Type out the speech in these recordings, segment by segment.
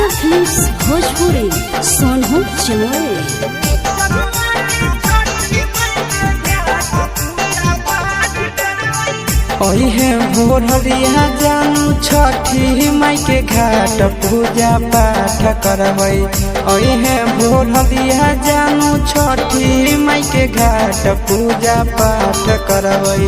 Radha films Bhojpuri Sonu चिमोरे। ओहे भोररिया जानू छठी माई के घाट पूजा पाठ करबै। ओहे भोररिया जानू छठी माई के घाट पूजा पाठ करबै।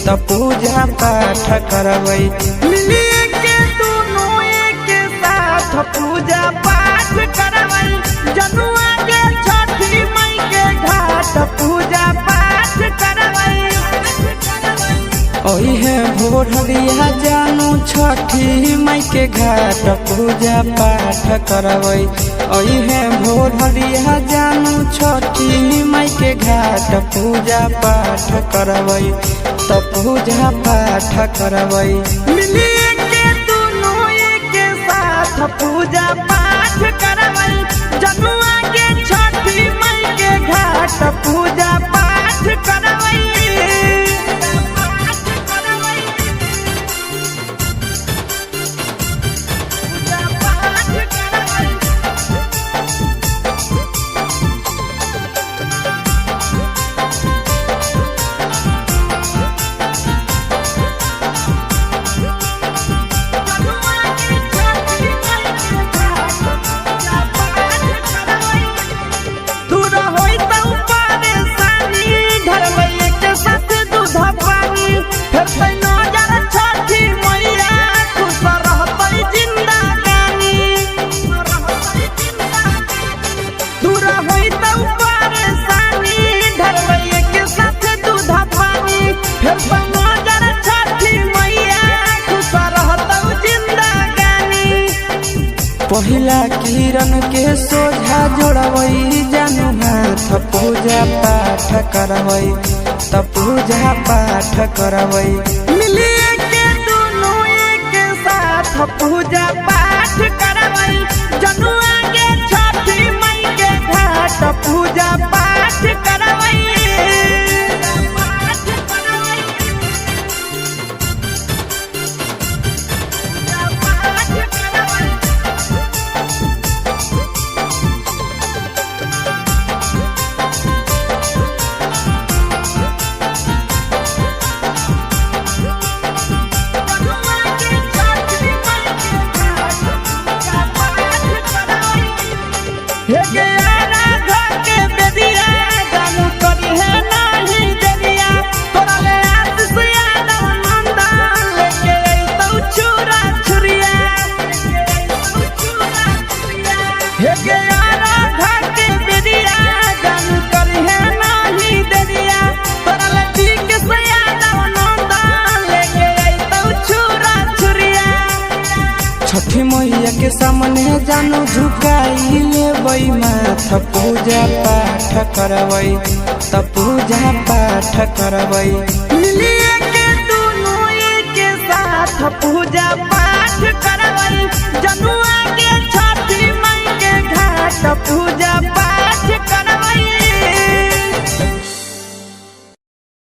त पूजा पाठ करबै मिलिए के दोनों एक साथ पूजा पाठ करबै। जनुआ के छठी माई के घाट पूजा पाठ करबै। ओहे भोररिया जानू छठी माई के घाट पूजा पाठ करबै। ओहे भोररिया जानू छठी माई के घाट पूजा पाठ करबै। त पूजा पाठ करबै मिलिए के दोनों एक साथ पूजा पाठ करबै। जनुआ के छठी माई के घाट पूजा पाठ करबै। पहिला किरण के सोझा जोड़बै जानू हाथ पूजा पाठ करबै। त पूजा पाठ करबै मिलिए के दोनों एक साथ पूजा पाठ करबै। जनुआ के छठी माई के घाट पूजा पाठ करबै। छठी मैया के सामने जानू झुकाई लेबै माथ पूजा पाठ करबै। त पूजा पाठ करबै मिलिए के दोनों एक साथ पूजा पाठ